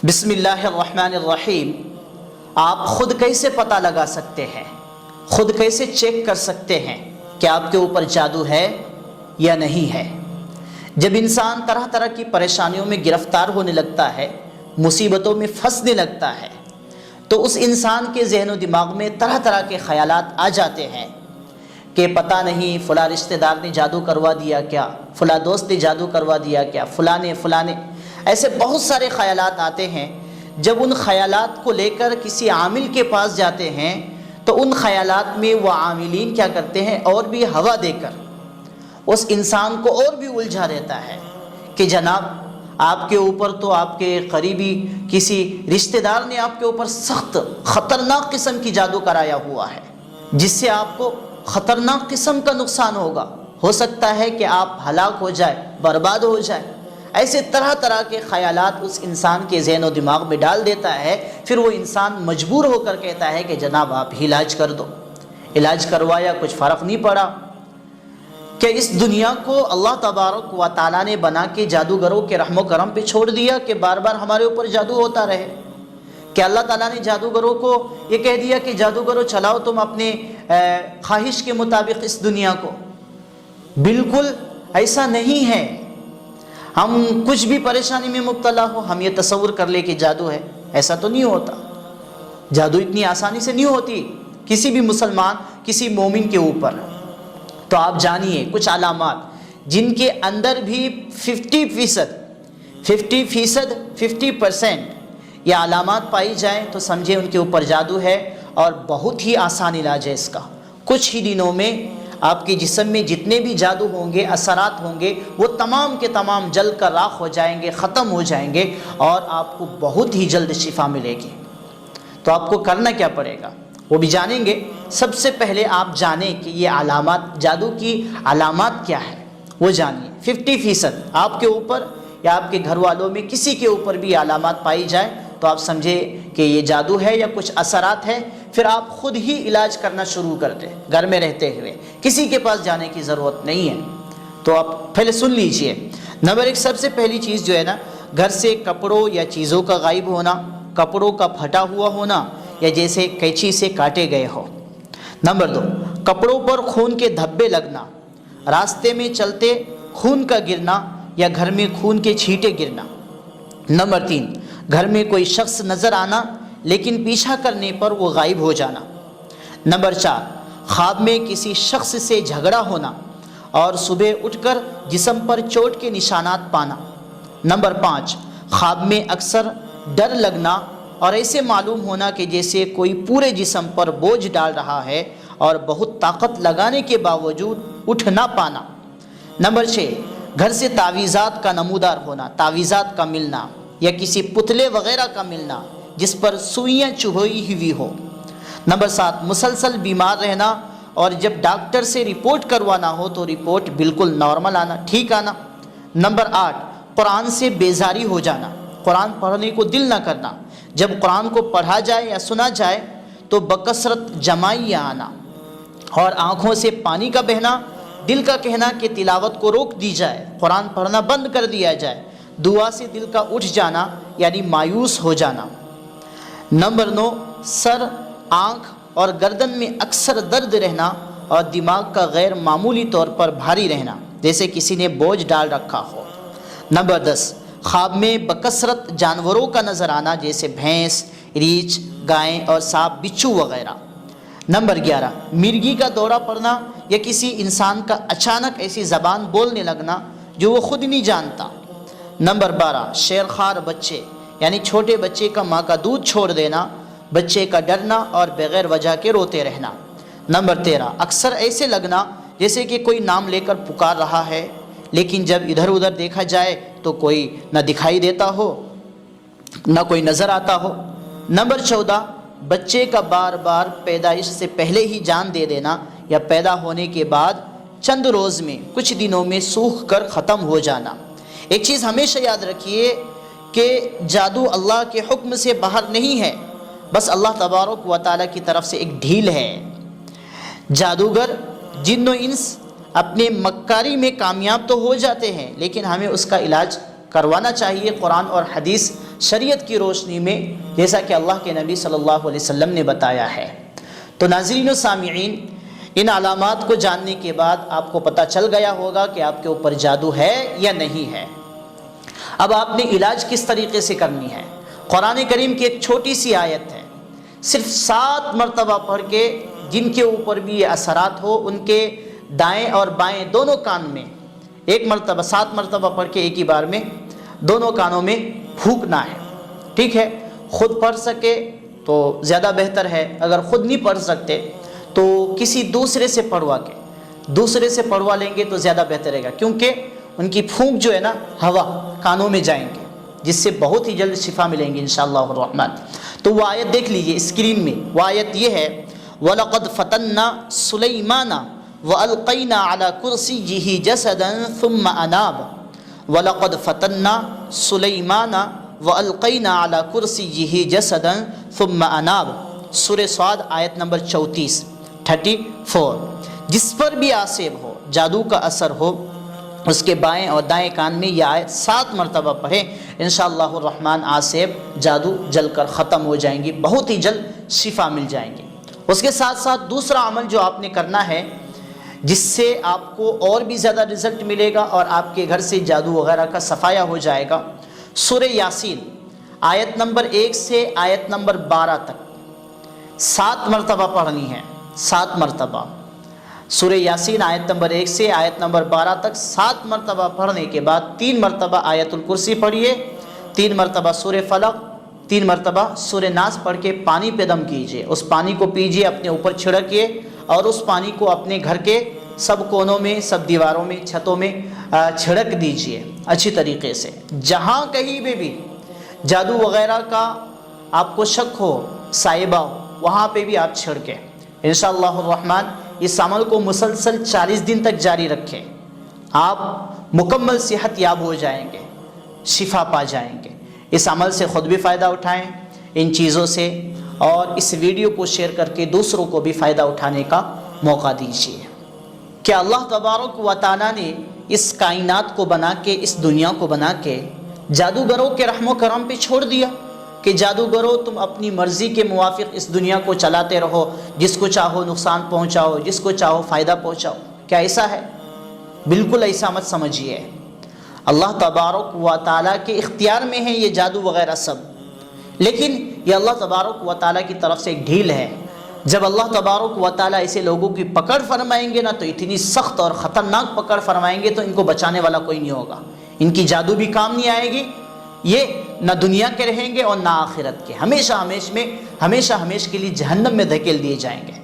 بسم اللہ الرحمن الرحیم۔ آپ خود کیسے پتہ لگا سکتے ہیں، خود کیسے چیک کر سکتے ہیں کہ آپ کے اوپر جادو ہے یا نہیں ہے؟ جب انسان طرح طرح کی پریشانیوں میں گرفتار ہونے لگتا ہے، مصیبتوں میں پھنسنے لگتا ہے، تو اس انسان کے ذہن و دماغ میں طرح طرح کے خیالات آ جاتے ہیں کہ پتہ نہیں فلاں رشتہ دار نے جادو کروا دیا کیا، فلاں دوست نے جادو کروا دیا کیا، فلاں ایسے بہت سارے خیالات آتے ہیں۔ جب ان خیالات کو لے کر کسی عامل کے پاس جاتے ہیں تو ان خیالات میں وہ عاملین کیا کرتے ہیں، اور بھی ہوا دے کر اس انسان کو اور بھی الجھا دیتا ہے کہ جناب آپ کے اوپر تو آپ کے قریبی کسی رشتہ دار نے آپ کے اوپر سخت خطرناک قسم کی جادو کرایا ہوا ہے، جس سے آپ کو خطرناک قسم کا نقصان ہوگا، ہو سکتا ہے کہ آپ ہلاک ہو جائے، برباد ہو جائے۔ ایسے طرح طرح کے خیالات اس انسان کے ذہن و دماغ میں ڈال دیتا ہے۔ پھر وہ انسان مجبور ہو کر کہتا ہے کہ جناب آپ علاج کر دو۔ علاج کروایا، کچھ فرق نہیں پڑا۔ کہ اس دنیا کو اللہ تبارک و تعالیٰ نے بنا کے جادوگروں کے رحم و کرم پہ چھوڑ دیا کہ بار بار ہمارے اوپر جادو ہوتا رہے؟ کہ اللہ تعالیٰ نے جادوگروں کو یہ کہہ دیا کہ جادوگروں چلاؤ تم اپنے خواہش کے مطابق اس دنیا کو؟ بالکل ایسا نہیں ہے۔ ہم کچھ بھی پریشانی میں مبتلا ہو، ہم یہ تصور کر لیں کہ جادو ہے، ایسا تو نہیں ہوتا۔ جادو اتنی آسانی سے نہیں ہوتی کسی بھی مسلمان، کسی مومن کے اوپر۔ تو آپ جانیے کچھ علامات جن کے اندر بھی 50% یہ علامات پائی جائیں تو سمجھے ان کے اوپر جادو ہے، اور بہت ہی آسان علاج ہے اس کا۔ کچھ ہی دنوں میں آپ کے جسم میں جتنے بھی جادو ہوں گے، اثرات ہوں گے، وہ تمام کے تمام جل کر راکھ ہو جائیں گے، ختم ہو جائیں گے، اور آپ کو بہت ہی جلد شفا ملے گی۔ تو آپ کو کرنا کیا پڑے گا وہ بھی جانیں گے۔ سب سے پہلے آپ جانیں کہ یہ علامات، جادو کی علامات کیا ہے، وہ جانیے۔ 50% آپ کے اوپر یا آپ کے گھر والوں میں کسی کے اوپر بھی علامات پائی جائے تو آپ سمجھے کہ یہ جادو ہے یا کچھ اثرات ہے۔ پھر آپ خود ہی علاج کرنا شروع کر دیں، گھر میں رہتے ہوئے، کسی کے پاس جانے کی ضرورت نہیں ہے۔ تو آپ پہلے سن لیجئے۔ نمبر 1، سب سے پہلی چیز جو ہے نا، گھر سے کپڑوں یا چیزوں کا غائب ہونا، کپڑوں کا پھٹا ہوا ہونا، یا جیسے قینچی سے کاٹے گئے ہو۔ نمبر 2، کپڑوں پر خون کے دھبے لگنا، راستے میں چلتے خون کا گرنا یا گھر میں خون کے چھینٹے گرنا۔ نمبر 3، گھر میں کوئی شخص نظر آنا لیکن پیچھا کرنے پر وہ غائب ہو جانا۔ نمبر 4، خواب میں کسی شخص سے جھگڑا ہونا اور صبح اٹھ کر جسم پر چوٹ کے نشانات پانا۔ نمبر 5، خواب میں اکثر ڈر لگنا اور ایسے معلوم ہونا کہ جیسے کوئی پورے جسم پر بوجھ ڈال رہا ہے اور بہت طاقت لگانے کے باوجود اٹھ نہ پانا۔ نمبر 6، گھر سے تعویذات کا نمودار ہونا، تعویذات کا ملنا یا کسی پتلے وغیرہ کا ملنا جس پر سوئیاں چبھوئی ہوئی ہو۔ نمبر 7، مسلسل بیمار رہنا اور جب ڈاکٹر سے رپورٹ کروانا ہو تو رپورٹ بالکل نارمل آنا، ٹھیک آنا۔ نمبر 8، قرآن سے بیزاری ہو جانا، قرآن پڑھنے کو دل نہ کرنا، جب قرآن کو پڑھا جائے یا سنا جائے تو بکثرت جمائیاں آنا، اور آنکھوں سے پانی کا بہنا، دل کا کہنا کہ تلاوت کو روک دی جائے، قرآن پڑھنا بند کر دیا جائے، دعا سے دل کا اٹھ جانا یعنی مایوس ہو جانا۔ نمبر 9، سر، آنکھ اور گردن میں اکثر درد رہنا اور دماغ کا غیر معمولی طور پر بھاری رہنا، جیسے کسی نے بوجھ ڈال رکھا ہو۔ نمبر 10، خواب میں بکثرت جانوروں کا نظر آنا، جیسے بھینس، ریچھ، گائیں اور سانپ، بچھو وغیرہ۔ نمبر 11، مرگی کا دورہ پڑنا یا کسی انسان کا اچانک ایسی زبان بولنے لگنا جو وہ خود نہیں جانتا۔ نمبر 12، شیرخوار بچے یعنی چھوٹے بچے کا ماں کا دودھ چھوڑ دینا، بچے کا ڈرنا اور بغیر وجہ کے روتے رہنا۔ نمبر 13، اکثر ایسے لگنا جیسے کہ کوئی نام لے کر پکار رہا ہے لیکن جب ادھر ادھر دیکھا جائے تو کوئی نہ دکھائی دیتا ہو نہ کوئی نظر آتا ہو۔ نمبر 14، بچے کا بار بار پیدائش سے پہلے ہی جان دے دینا یا پیدا ہونے کے بعد چند روز میں، کچھ دنوں میں سوکھ کر ختم ہو جانا۔ ایک چیز ہمیشہ یاد رکھیے کہ جادو اللہ کے حکم سے باہر نہیں ہے، بس اللہ تبارک و تعالیٰ کی طرف سے ایک ڈھیل ہے۔ جادوگر، جن و انس اپنے مکاری میں کامیاب تو ہو جاتے ہیں لیکن ہمیں اس کا علاج کروانا چاہیے۔ قرآن اور حدیث شریعت کی روشنی میں، جیسا کہ اللہ کے نبی صلی اللہ علیہ وسلم نے بتایا ہے۔ تو ناظرین و سامعین، ان علامات کو جاننے کے بعد آپ کو پتہ چل گیا ہوگا کہ آپ کے اوپر جادو ہے یا نہیں ہے۔ اب آپ نے علاج کس طریقے سے کرنی ہے؟ قرآن کریم کی ایک چھوٹی سی آیت ہے، صرف 7 مرتبہ پڑھ کے جن کے اوپر بھی یہ اثرات ہو ان کے دائیں اور بائیں دونوں کان میں 1 مرتبہ 7 مرتبہ پڑھ کے ایک ہی بار میں دونوں کانوں میں پھونکنا ہے، ٹھیک ہے؟ خود پڑھ سکے تو زیادہ بہتر ہے، اگر خود نہیں پڑھ سکتے تو کسی دوسرے سے پڑھوا لیں گے تو زیادہ بہتر رہے گا، کیونکہ ان کی پھونک جو ہے نا ہوا کانوں میں جائیں گے، جس سے بہت ہی جلد شفا ملیں گی انشاءاللہ الرحمن۔ تو وہ آیت دیکھ لیجئے اسکرین میں، وہ آیت یہ ہے وَلَقَدْ فَتَنَّا سُلَيْمَانَ وَأَلْقَيْنَا عَلَى كُرْسِيِّهِ جَسَدًا ثُمَّ أَنَابَ وَلَقَدْ فَتَنَّا سُلَيْمَانَ وَأَلْقَيْنَا عَلَى كُرْسِيِّهِ جَسَدًا ثُمَّ أَنَابَ، سورہ صاد آیت نمبر 34 جس پر بھی آسیب ہو، جادو کا اثر ہو، اس کے بائیں اور دائیں کان میں یہ آیت 7 مرتبہ پڑھیں، انشاءاللہ الرحمن آسیب جادو جل کر ختم ہو جائیں گی، بہت ہی جلد شفا مل جائیں گی۔ اس کے ساتھ ساتھ دوسرا عمل جو آپ نے کرنا ہے، جس سے آپ کو اور بھی زیادہ رزلٹ ملے گا اور آپ کے گھر سے جادو وغیرہ کا صفایا ہو جائے گا، سورہ یاسین آیت نمبر 1 سے آیت نمبر 12 تک 7 مرتبہ پڑھنی ہے، 7 مرتبہ سورہ یاسین آیت نمبر 1 سے آیت نمبر 12 تک 7 مرتبہ پڑھنے کے بعد 3 مرتبہ آیت الکرسی پڑھیے، 3 مرتبہ سورہ فلق، 3 مرتبہ سورہ ناس پڑھ کے پانی پہ دم کیجئے، اس پانی کو پیجئے، اپنے اوپر چھڑکیے اور اس پانی کو اپنے گھر کے سب کونوں میں، سب دیواروں میں، چھتوں میں چھڑک دیجئے اچھی طریقے سے۔ جہاں کہیں بھی جادو وغیرہ کا آپ کو شک ہو، سائبہ ہو، وہاں پہ بھی آپ چھڑکیں انشاءاللہ الرحمن۔ اس عمل کو مسلسل 40 دن تک جاری رکھیں، آپ مکمل صحت یاب ہو جائیں گے، شفا پا جائیں گے۔ اس عمل سے خود بھی فائدہ اٹھائیں ان چیزوں سے، اور اس ویڈیو کو شیئر کر کے دوسروں کو بھی فائدہ اٹھانے کا موقع دیجیے۔ کہ اللہ تبارک و تعالیٰ نے اس کائنات کو بنا کے، اس دنیا کو بنا کے جادوگروں کے رحم و کرم پہ چھوڑ دیا کہ جادوگروں تم اپنی مرضی کے موافق اس دنیا کو چلاتے رہو، جس کو چاہو نقصان پہنچاؤ، جس کو چاہو فائدہ پہنچاؤ۔ کیا ایسا ہے؟ بالکل ایسا مت سمجھیے۔ اللہ تبارک و تعالیٰ کے اختیار میں ہے یہ جادو وغیرہ سب، لیکن یہ اللہ تبارک و تعالیٰ کی طرف سے ایک ڈھیل ہے۔ جب اللہ تبارک و تعالیٰ ایسے لوگوں کی پکڑ فرمائیں گے نا، تو اتنی سخت اور خطرناک پکڑ فرمائیں گے تو ان کو بچانے والا کوئی نہیں ہوگا، ان کی جادو بھی کام نہیں آئے گی، یہ نہ دنیا کے رہیں گے اور نہ آخرت کے، ہمیشہ ہمیش کے لیے جہنم میں دھکیل دیے جائیں گے۔